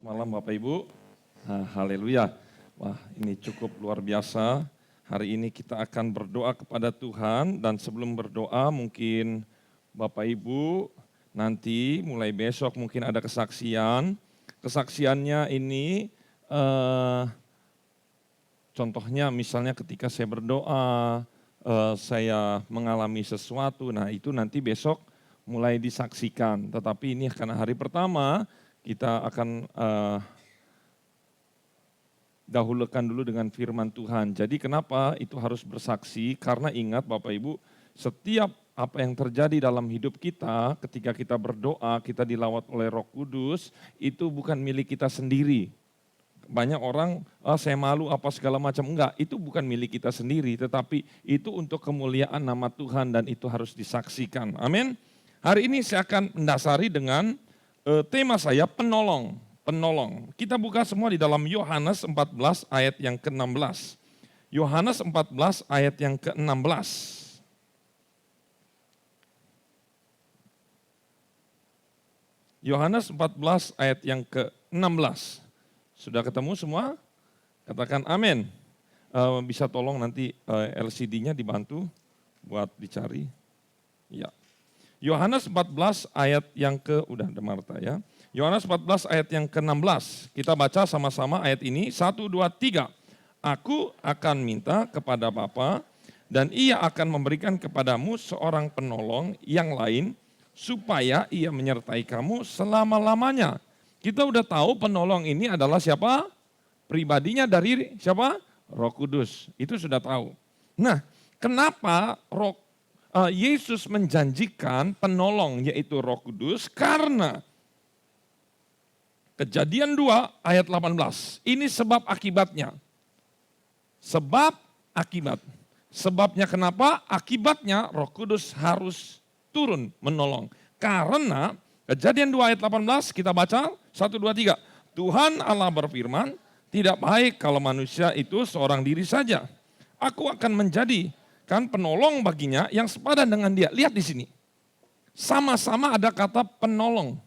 Malam Bapak Ibu. Haleluya. Wah, ini cukup luar biasa. Hari ini kita akan berdoa kepada Tuhan, dan sebelum berdoa mungkin Bapak Ibu nanti mulai besok mungkin ada kesaksian. Kesaksiannya ini contohnya misalnya ketika saya berdoa, saya mengalami sesuatu, nah itu nanti besok mulai disaksikan. Tetapi ini karena hari pertama, kita akan dahulukan dulu dengan firman Tuhan. Jadi kenapa itu harus bersaksi? Karena ingat Bapak Ibu, setiap apa yang terjadi dalam hidup kita, ketika kita berdoa, kita dilawat oleh Roh Kudus, itu bukan milik kita sendiri. Banyak orang, saya malu apa segala macam. Enggak, itu bukan milik kita sendiri, tetapi itu untuk kemuliaan nama Tuhan dan itu harus disaksikan. Amin. Hari ini saya akan mendasari dengan tema saya penolong. Penolong. Kita buka semua di dalam Yohanes 14 ayat yang ke-16. Yohanes 14 ayat yang ke-16. Yohanes 14 ayat yang ke-16. Sudah ketemu semua? Katakan amin. Bisa tolong nanti LCD-nya dibantu buat dicari. Ya. Yohanes 14 ayat yang udah ada Marta ya. Yohanes 14 ayat yang ke-16. Kita baca sama-sama ayat ini. 1, 2, 3. Aku akan minta kepada Bapa dan ia akan memberikan kepadamu seorang penolong yang lain supaya ia menyertai kamu selama-lamanya. Kita udah tahu penolong ini adalah siapa? Pribadinya dari siapa? Roh Kudus. Itu sudah tahu. Nah, kenapa Yesus menjanjikan penolong yaitu Roh Kudus? Karena Kejadian 2 ayat 18. Ini sebab akibatnya. Sebab akibat. Sebabnya kenapa? Akibatnya Roh Kudus harus turun menolong. Karena Kejadian 2 ayat 18 kita baca 1, 2, 3. Tuhan Allah berfirman, tidak baik kalau manusia itu seorang diri saja. Aku akan menjadikan penolong baginya yang sepadan dengan dia. Lihat di sini. Sama-sama ada kata penolong.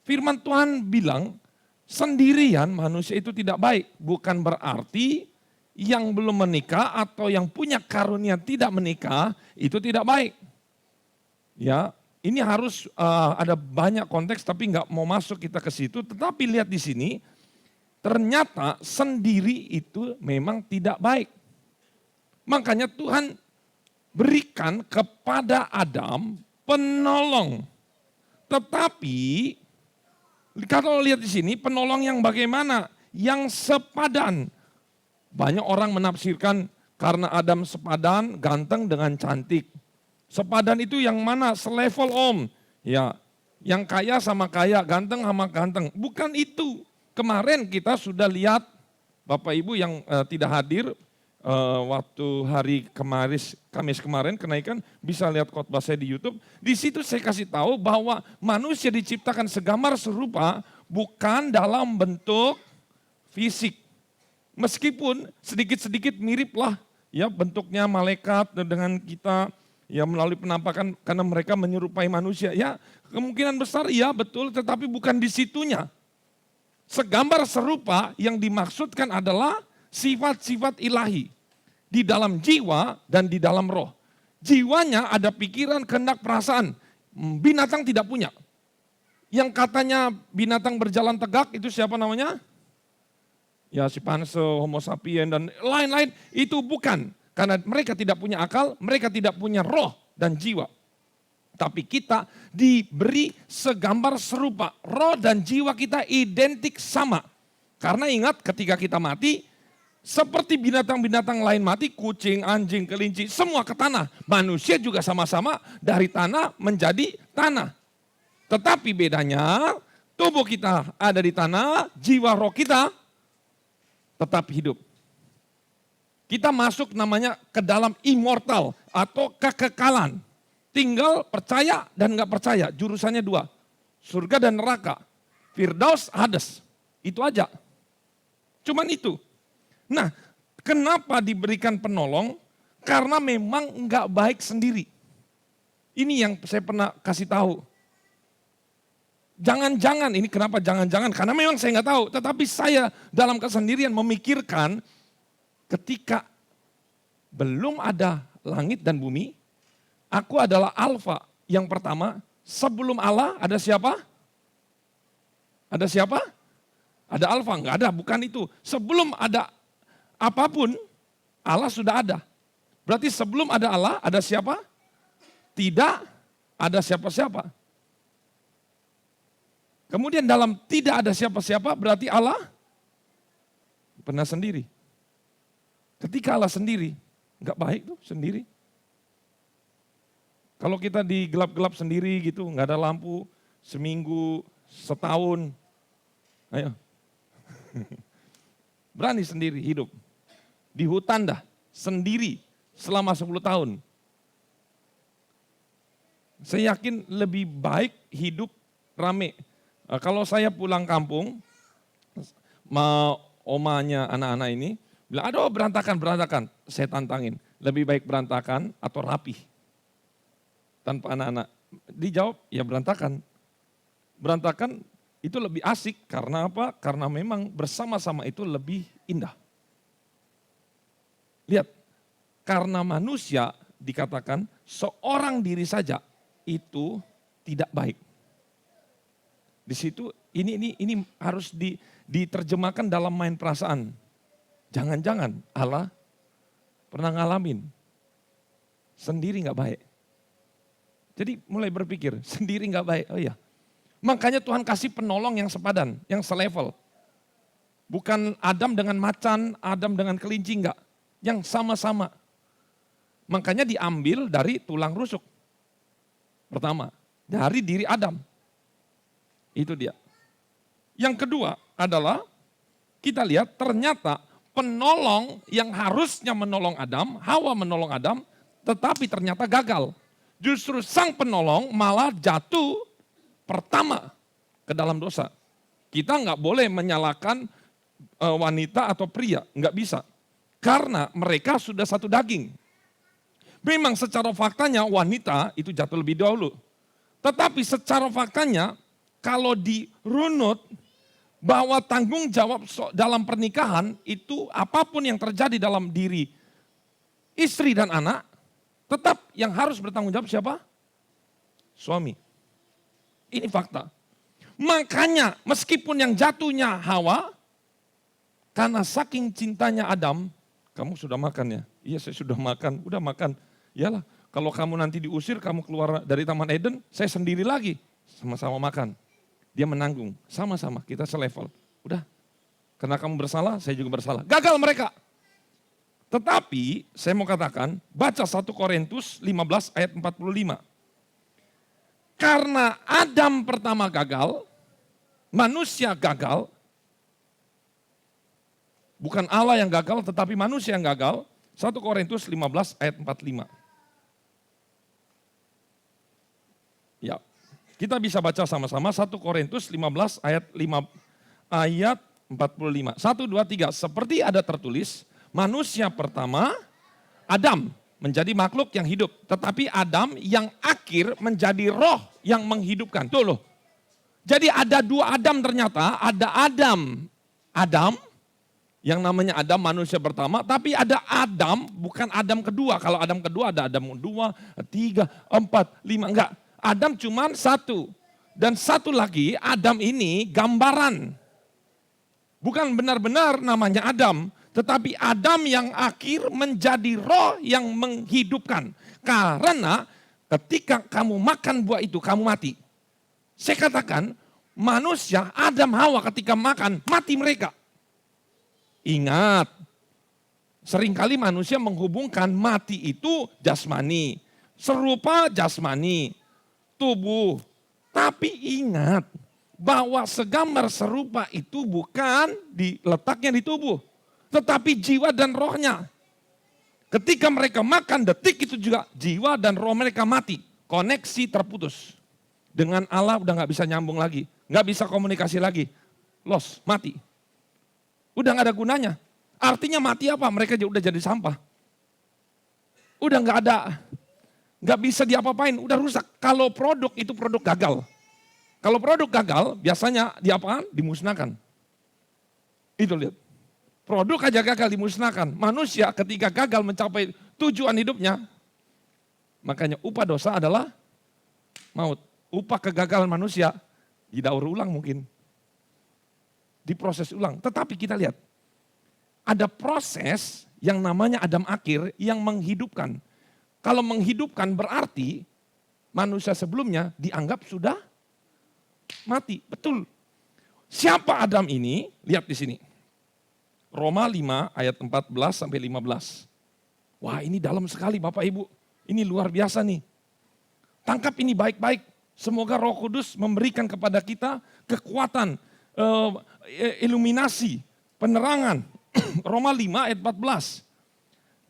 Firman Tuhan bilang, sendirian manusia itu tidak baik. Bukan berarti yang belum menikah atau yang punya karunia tidak menikah, itu tidak baik. Ya, ini harus ada banyak konteks, tapi nggak mau masuk kita ke situ. Tetapi lihat di sini, ternyata sendiri itu memang tidak baik. Makanya Tuhan berikan kepada Adam penolong. Tetapi kalau lihat di sini penolong yang bagaimana? Yang sepadan. Banyak orang menafsirkan karena Adam sepadan, ganteng dengan cantik. Sepadan itu yang mana? Selevel om. Ya, yang kaya sama kaya, ganteng sama ganteng. Bukan itu. Kemarin kita sudah lihat Bapak Ibu yang tidak hadir waktu hari Kamis kemarin kenaikan, bisa lihat khotbah saya di YouTube. Di situ saya kasih tahu bahwa manusia diciptakan segambar serupa bukan dalam bentuk fisik. Meskipun sedikit-sedikit mirip lah ya bentuknya malaikat dengan kita ya melalui penampakan karena mereka menyerupai manusia. Ya kemungkinan besar ya betul, tetapi bukan di situnya. Segambar serupa yang dimaksudkan adalah sifat-sifat ilahi di dalam jiwa dan di dalam roh. Jiwanya ada pikiran, kehendak, perasaan. Binatang tidak punya. Yang katanya binatang berjalan tegak itu siapa namanya? Ya simpanse, homo sapien dan lain-lain itu bukan. Karena mereka tidak punya akal, mereka tidak punya roh dan jiwa. Tapi kita diberi segambar serupa. Roh dan jiwa kita identik sama. Karena ingat ketika kita mati, seperti binatang-binatang lain mati, kucing, anjing, kelinci, semua ke tanah. Manusia juga sama-sama dari tanah menjadi tanah. Tetapi bedanya, tubuh kita ada di tanah, jiwa roh kita tetap hidup. Kita masuk namanya ke dalam immortal atau kekekalan. Tinggal percaya dan nggak percaya, jurusannya 2. Surga dan neraka, Firdaus, Hades, itu aja. Cuman itu. Nah, kenapa diberikan penolong? Karena memang enggak baik sendiri. Ini yang saya pernah kasih tahu. Jangan-jangan, ini kenapa jangan-jangan? Karena memang saya nggak tahu. Tetapi saya dalam kesendirian memikirkan ketika belum ada langit dan bumi, aku adalah Alfa yang pertama. Sebelum Allah ada siapa? Ada siapa? Ada Alfa, enggak ada, bukan itu. Sebelum ada apapun, Allah sudah ada. Berarti sebelum ada Allah, ada siapa? Tidak ada siapa-siapa. Kemudian dalam tidak ada siapa-siapa, berarti Allah pernah sendiri. Ketika Allah sendiri, enggak baik tuh sendiri. Kalau kita di gelap-gelap sendiri gitu, nggak ada lampu, seminggu, setahun, ayo. Berani sendiri hidup. Di hutan dah, sendiri selama 10 tahun. Saya yakin lebih baik hidup rame. Kalau saya pulang kampung, omanya anak-anak ini, bilang, aduh berantakan. Saya tantangin, lebih baik berantakan atau rapi. Tanpa anak-anak. Dijawab, ya berantakan. Berantakan itu lebih asik, karena apa? Karena memang bersama-sama itu lebih indah. Lihat, karena manusia dikatakan seorang diri saja itu tidak baik. Di situ ini harus diterjemahkan dalam main perasaan. Jangan-jangan Allah pernah ngalamin sendiri nggak baik. Jadi mulai berpikir, sendiri nggak baik, oh iya. Makanya Tuhan kasih penolong yang sepadan, yang selevel. Bukan Adam dengan macan, Adam dengan kelinci, enggak. Yang sama-sama. Makanya diambil dari tulang rusuk. Pertama, dari diri Adam. Itu dia. Yang kedua adalah, kita lihat ternyata penolong yang harusnya menolong Adam, Hawa menolong Adam, tetapi ternyata gagal. Justru sang penolong malah jatuh pertama ke dalam dosa. Kita nggak boleh menyalahkan wanita atau pria, nggak bisa. Karena mereka sudah satu daging. Memang secara faktanya wanita itu jatuh lebih dahulu. Tetapi secara faktanya kalau dirunut bahwa tanggung jawab dalam pernikahan itu apapun yang terjadi dalam diri istri dan anak, tetap yang harus bertanggung jawab siapa? Suami. Ini fakta. Makanya meskipun yang jatuhnya Hawa, karena saking cintanya Adam, kamu sudah makan ya? Iya saya sudah makan, udah makan. Iyalah kalau kamu nanti diusir, kamu keluar dari Taman Eden, saya sendiri lagi. Sama-sama makan. Dia menanggung, sama-sama kita selevel. Udah, karena kamu bersalah, saya juga bersalah. Gagal mereka. Tetapi saya mau katakan, baca 1 Korintus 15 ayat 45. Karena Adam pertama gagal, manusia gagal, bukan Allah yang gagal tetapi manusia yang gagal. 1 Korintus 15 ayat 45. Ya, kita bisa baca sama-sama 1 Korintus 15 ayat 45. 1, 2, 3, seperti ada tertulis, manusia pertama, Adam, menjadi makhluk yang hidup. Tetapi Adam yang akhir menjadi roh yang menghidupkan. Tuh loh. Jadi ada 2 Adam ternyata. Ada Adam yang namanya Adam manusia pertama. Tapi ada Adam, bukan Adam kedua. Kalau Adam kedua ada Adam 2, 3, 4, 5. Enggak. Adam cuma 1. Dan satu lagi Adam ini gambaran. Bukan benar-benar namanya Adam. Tetapi Adam yang akhir menjadi roh yang menghidupkan. Karena ketika kamu makan buah itu, kamu mati. Saya katakan, manusia, Adam, Hawa ketika makan, mati mereka. Ingat, seringkali manusia menghubungkan mati itu jasmani. Serupa jasmani, tubuh. Tapi ingat, bahwa segambar serupa itu bukan letaknya di tubuh. Tetapi jiwa dan rohnya. Ketika mereka makan, detik itu juga jiwa dan roh mereka mati. Koneksi terputus. Dengan Allah udah gak bisa nyambung lagi. Gak bisa komunikasi lagi. Lost, mati. Udah gak ada gunanya. Artinya mati apa? Mereka udah jadi sampah. Udah gak ada. Gak bisa diapa-apain, udah rusak. Kalau produk itu produk gagal. Kalau produk gagal, biasanya diapakan? Dimusnahkan. Itu lihat. Produk aja gagal dimusnahkan. Manusia ketika gagal mencapai tujuan hidupnya, makanya upah dosa adalah maut. Upah kegagalan manusia didaur ulang mungkin. Diproses ulang. Tetapi kita lihat, ada proses yang namanya Adam akhir yang menghidupkan. Kalau menghidupkan berarti manusia sebelumnya dianggap sudah mati. Betul. Siapa Adam ini? Lihat di sini. Roma 5 ayat 14 sampai 15. Wah, ini dalam sekali Bapak Ibu. Ini luar biasa nih. Tangkap ini baik-baik. Semoga Roh Kudus memberikan kepada kita kekuatan, iluminasi, penerangan. Roma 5 ayat 14.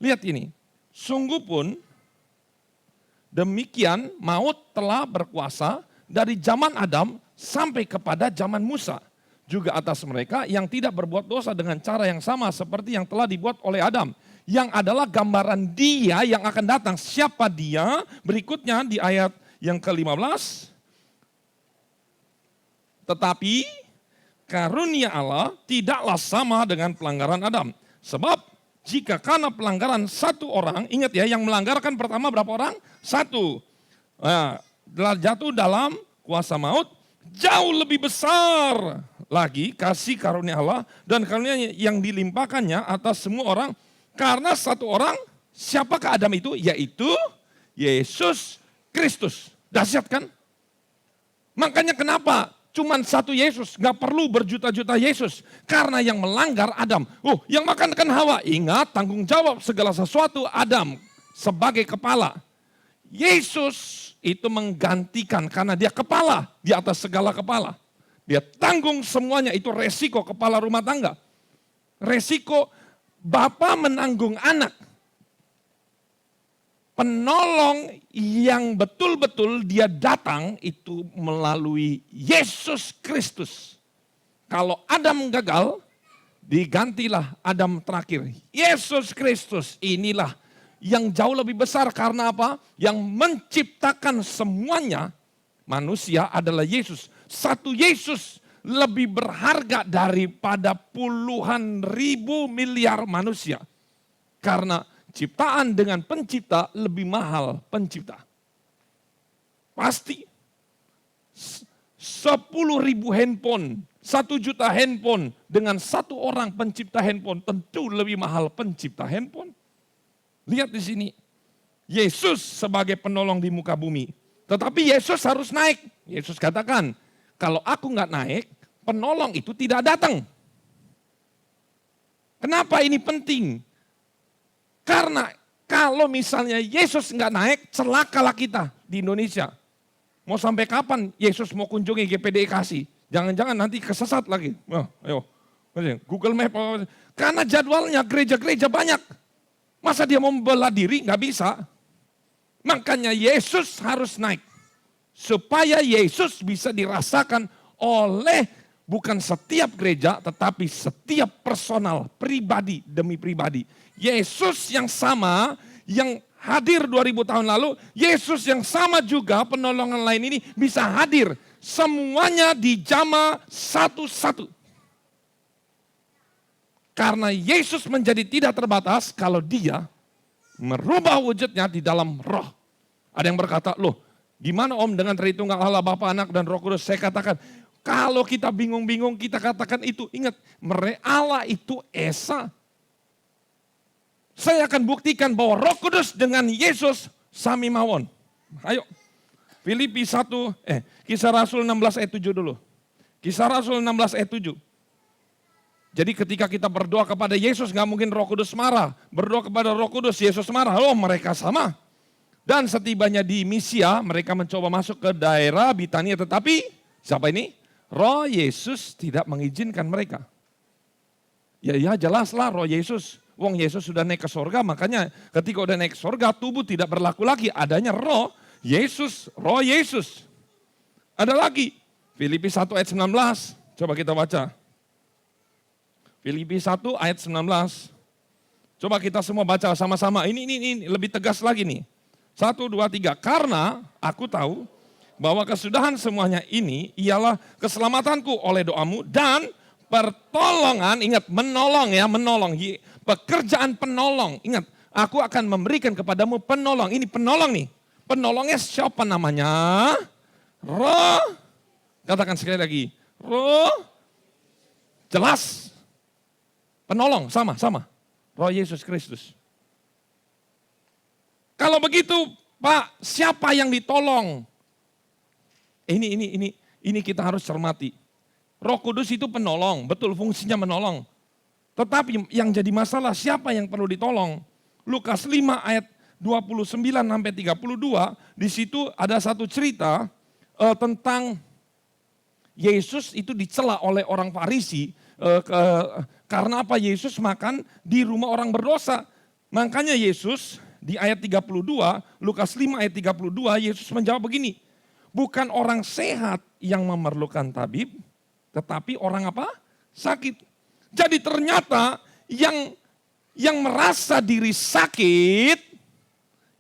Lihat ini. Sungguh pun demikian maut telah berkuasa dari zaman Adam sampai kepada zaman Musa. Juga atas mereka yang tidak berbuat dosa dengan cara yang sama seperti yang telah dibuat oleh Adam. Yang adalah gambaran dia yang akan datang. Siapa dia? Berikutnya di ayat yang ke-15. Tetapi karunia Allah tidaklah sama dengan pelanggaran Adam. Sebab jika karena pelanggaran satu orang, ingat ya yang melanggarkan pertama berapa orang? Satu. Nah, jatuh dalam kuasa maut, jauh lebih besar lagi kasih karunia Allah dan karunia yang dilimpahkannya atas semua orang. Karena satu orang, siapakah Adam itu? Yaitu Yesus Kristus. Dahsyat kan? Makanya kenapa cuman satu Yesus, gak perlu berjuta-juta Yesus. Karena yang melanggar Adam. Yang makan kan Hawa. Ingat tanggung jawab segala sesuatu Adam sebagai kepala. Yesus itu menggantikan karena dia kepala di atas segala kepala. Dia tanggung semuanya, itu resiko kepala rumah tangga. Resiko bapak menanggung anak. Penolong yang betul-betul dia datang itu melalui Yesus Kristus. Kalau Adam gagal, digantilah Adam terakhir. Yesus Kristus inilah yang jauh lebih besar karena apa? Yang menciptakan semuanya manusia adalah Yesus. Satu Yesus lebih berharga daripada puluhan ribu miliar manusia. Karena ciptaan dengan pencipta lebih mahal pencipta. Pasti 10.000 handphone, 1 juta handphone dengan satu orang pencipta handphone tentu lebih mahal pencipta handphone. Lihat di sini, Yesus sebagai penolong di muka bumi. Tetapi Yesus harus naik. Yesus katakan, kalau aku nggak naik, penolong itu tidak datang. Kenapa ini penting? Karena kalau misalnya Yesus nggak naik, celakalah kita di Indonesia. Mau sampai kapan Yesus mau kunjungi GPDI Kasih? Jangan-jangan nanti kesesat lagi. Ayo, Google Map. Karena jadwalnya gereja-gereja banyak. Masa dia mau membela diri? Nggak bisa. Makanya Yesus harus naik. Supaya Yesus bisa dirasakan oleh bukan setiap gereja, tetapi setiap personal, pribadi demi pribadi. Yesus yang sama, yang hadir 2000 tahun lalu, Yesus yang sama juga penolongan lain ini bisa hadir. Semuanya dijamah satu-satu. Karena Yesus menjadi tidak terbatas kalau dia merubah wujudnya di dalam roh. Ada yang berkata, loh gimana om dengan Tritunggal Allah Bapa, Anak dan Roh Kudus? Saya katakan, kalau kita bingung-bingung kita katakan itu. Ingat, Allah itu Esa. Saya akan buktikan bahwa Roh Kudus dengan Yesus sami mawon. Ayo, Filipi 1, Kisah Rasul 16 ayat 7 dulu. Kisah Rasul 16 ayat 7. Jadi ketika kita berdoa kepada Yesus, gak mungkin Roh Kudus marah. Berdoa kepada Roh Kudus, Yesus marah. Oh, mereka sama. Dan setibanya di Misia, mereka mencoba masuk ke daerah Bitania. Tetapi, siapa ini? Roh Yesus tidak mengizinkan mereka. Ya jelaslah Roh Yesus. Wong Yesus sudah naik ke sorga, makanya ketika udah naik ke sorga, tubuh tidak berlaku lagi. Adanya Roh Yesus, Roh Yesus. Ada lagi, Filipi 1 ayat 19. Coba kita baca. Filipi 1 ayat 19. Coba kita semua baca sama-sama. Ini lebih tegas lagi nih. 1, 2, 3. Karena aku tahu bahwa kesudahan semuanya ini ialah keselamatanku oleh doamu dan pertolongan, ingat menolong ya, menolong, pekerjaan penolong, ingat aku akan memberikan kepadamu penolong, ini penolong nih, penolongnya siapa namanya? Roh, katakan sekali lagi, Roh, jelas, penolong, sama, Roh Yesus Kristus. Kalau begitu Pak, siapa yang ditolong? Ini kita harus cermati. Roh Kudus itu penolong, betul fungsinya menolong. Tetapi yang jadi masalah siapa yang perlu ditolong? Lukas 5 ayat 29 sampai 32, di situ ada satu cerita tentang Yesus itu dicela oleh orang Farisi karena apa? Yesus makan di rumah orang berdosa. Makanya Yesus di ayat 32, Lukas 5 ayat 32, Yesus menjawab begini, bukan orang sehat yang memerlukan tabib, tetapi orang apa? Sakit. Jadi ternyata yang merasa diri sakit,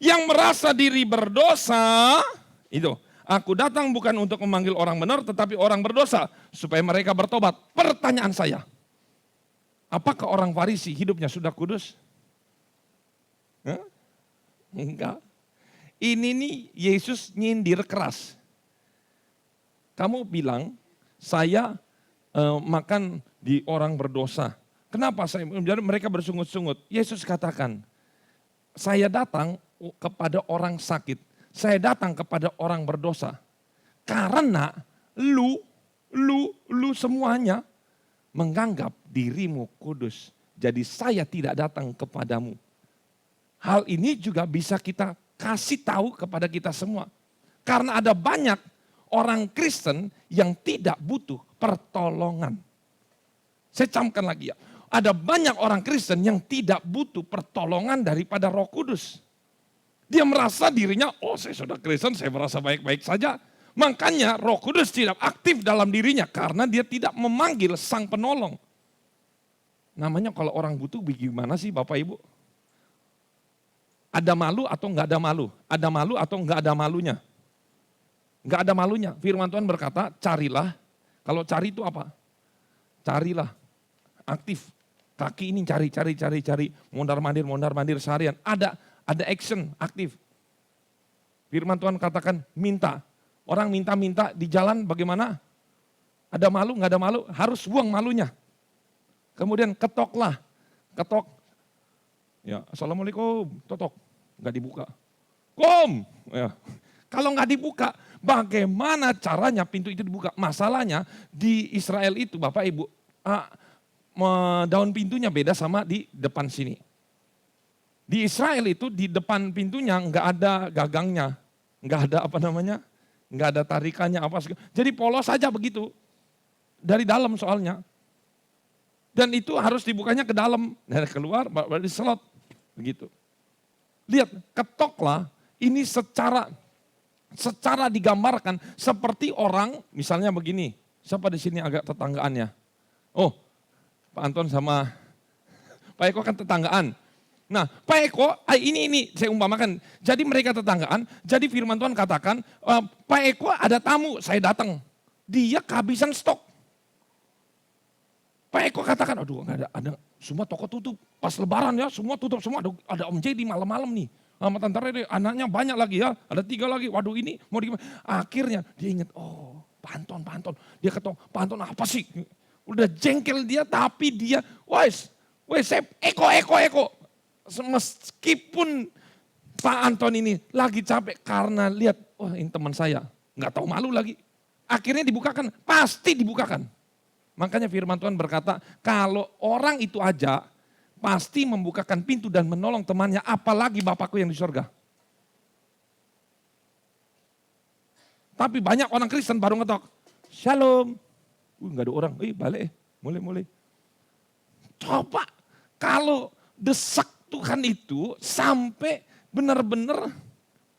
yang merasa diri berdosa, itu aku datang bukan untuk memanggil orang benar, tetapi orang berdosa supaya mereka bertobat. Pertanyaan saya, apakah orang Farisi hidupnya sudah kudus? Enggak. Ini nih Yesus nyindir keras. Kamu bilang saya makan di orang berdosa. Kenapa saya? Mereka bersungut-sungut. Yesus katakan, saya datang kepada orang sakit. Saya datang kepada orang berdosa. Karena lu semuanya menganggap dirimu kudus. Jadi saya tidak datang kepadamu. Hal ini juga bisa kita kasih tahu kepada kita semua. Karena ada banyak orang Kristen yang tidak butuh pertolongan. Saya camkan lagi ya. Ada banyak orang Kristen yang tidak butuh pertolongan daripada Roh Kudus. Dia merasa dirinya, oh saya sudah Kristen, saya merasa baik-baik saja. Makanya Roh Kudus tidak aktif dalam dirinya karena dia tidak memanggil Sang Penolong. Namanya kalau orang butuh bagaimana sih Bapak Ibu? Ada malu atau enggak ada malu? Ada malu atau enggak ada malunya? Enggak ada malunya. Firman Tuhan berkata, carilah. Kalau cari itu apa? Carilah. Aktif. Kaki ini cari. Mondar-mandir seharian. Ada action, aktif. Firman Tuhan katakan minta. Orang minta di jalan bagaimana? Ada malu, enggak ada malu? Harus buang malunya. Kemudian ketoklah. Ketok. Ya, Assalamualaikum, totok. Enggak dibuka. Kom. Ya. Kalau enggak dibuka, bagaimana caranya pintu itu dibuka? Masalahnya di Israel itu Bapak Ibu, daun pintunya beda sama di depan sini. Di Israel itu di depan pintunya enggak ada gagangnya. Enggak ada enggak ada tarikannya apa. Jadi polos saja begitu. Dari dalam soalnya. Dan itu harus dibukanya ke dalam. Dari keluar, baru diselot. Begitu. Lihat, ketoklah ini secara digambarkan seperti orang, misalnya begini. Siapa di sini agak tetanggaannya? Oh, Pak Anton sama Pak Eko kan tetanggaan. Nah, Pak Eko, ini saya umpamakan. Jadi mereka tetanggaan, jadi firman Tuhan katakan, Pak Eko ada tamu, saya datang. Dia kehabisan stok. Pak Eko katakan, aduh nggak ada, semua toko tutup. Pas lebaran ya, semua tutup semua. Ada Om J di malam-malam nih. Sama Tante Rede, anaknya banyak lagi ya, ada 3 lagi. Waduh ini mau di. Akhirnya dia ingat, oh Pak Anton. Dia kata, Pak Anton apa sih? Udah jengkel dia, tapi dia, wes Eko. Meskipun Pak Anton ini lagi capek karena lihat, wah ini teman saya, nggak tahu malu lagi. Akhirnya dibukakan, pasti dibukakan. Makanya firman Tuhan berkata, kalau orang itu aja pasti membukakan pintu dan menolong temannya, apalagi Bapakku yang di surga. Tapi banyak orang Kristen baru ngetok, Shalom. Nggak ada orang, balik mulai. Coba kalau desak Tuhan itu sampai benar-benar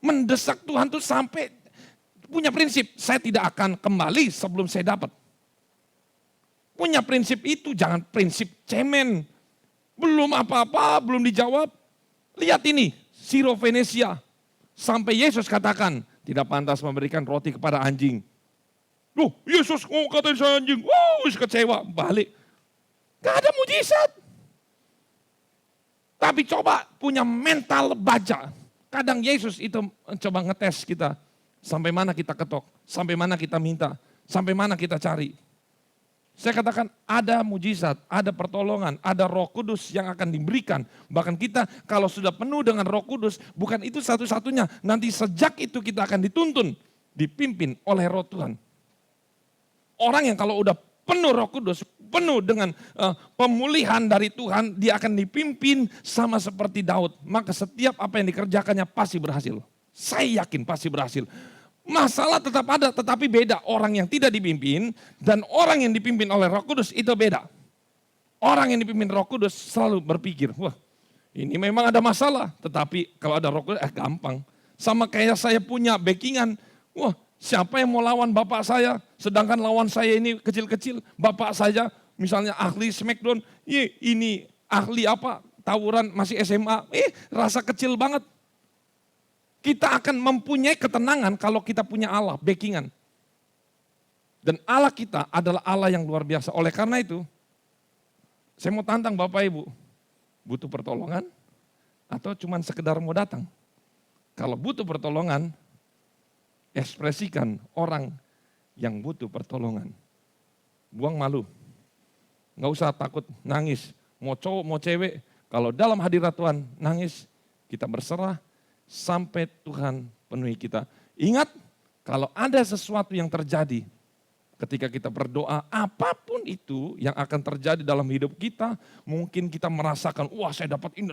mendesak Tuhan tuh sampai punya prinsip, saya tidak akan kembali sebelum saya dapat. Punya prinsip itu, jangan prinsip cemen. Belum apa-apa, belum dijawab. Lihat ini, Siro Venesia. Sampai Yesus katakan, Tidak pantas memberikan roti kepada anjing. Loh, Yesus mau katain saya anjing. Wow, kecewa. Balik. Gak ada mujizat. Tapi coba punya mental baja. Kadang Yesus itu coba ngetes kita. Sampai mana kita ketok, sampai mana kita minta, sampai mana kita cari. Saya katakan ada mujizat, ada pertolongan, ada Roh Kudus yang akan diberikan. Bahkan kita kalau sudah penuh dengan Roh Kudus, bukan itu satu-satunya. Nanti sejak itu kita akan dituntun, dipimpin oleh Roh Tuhan. Orang yang kalau udah penuh Roh Kudus, penuh dengan pemulihan dari Tuhan, dia akan dipimpin sama seperti Daud. Maka setiap apa yang dikerjakannya pasti berhasil. Saya yakin pasti berhasil. Masalah tetap ada, tetapi beda. Orang yang tidak dipimpin dan orang yang dipimpin oleh Roh Kudus itu beda. Orang yang dipimpin Roh Kudus selalu berpikir, wah ini memang ada masalah. Tetapi kalau ada Roh Kudus, gampang. Sama kayak saya punya backingan, wah siapa yang mau lawan bapak saya, sedangkan lawan saya ini kecil-kecil. Bapak saja misalnya ahli smackdown, ini ahli apa, tawuran masih SMA, rasa kecil banget. Kita akan mempunyai ketenangan kalau kita punya Allah, backingan. Dan Allah kita adalah Allah yang luar biasa. Oleh karena itu, saya mau tantang Bapak Ibu, butuh pertolongan atau cuma sekedar mau datang? Kalau butuh pertolongan, ekspresikan orang yang butuh pertolongan. Buang malu, nggak usah takut nangis. Mau cowok, mau cewek, kalau dalam hadirat Tuhan nangis, kita berserah, sampai Tuhan penuhi kita. Ingat, kalau ada sesuatu yang terjadi ketika kita berdoa, apapun itu yang akan terjadi dalam hidup kita, mungkin kita merasakan, wah saya dapat ini,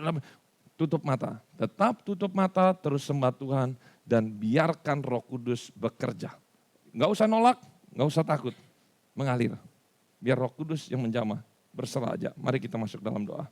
tutup mata. Tetap tutup mata, terus sembah Tuhan, dan biarkan Roh Kudus bekerja. Gak usah nolak, gak usah takut, mengalir. Biar Roh Kudus yang menjamah, berserah aja. Mari kita masuk dalam doa.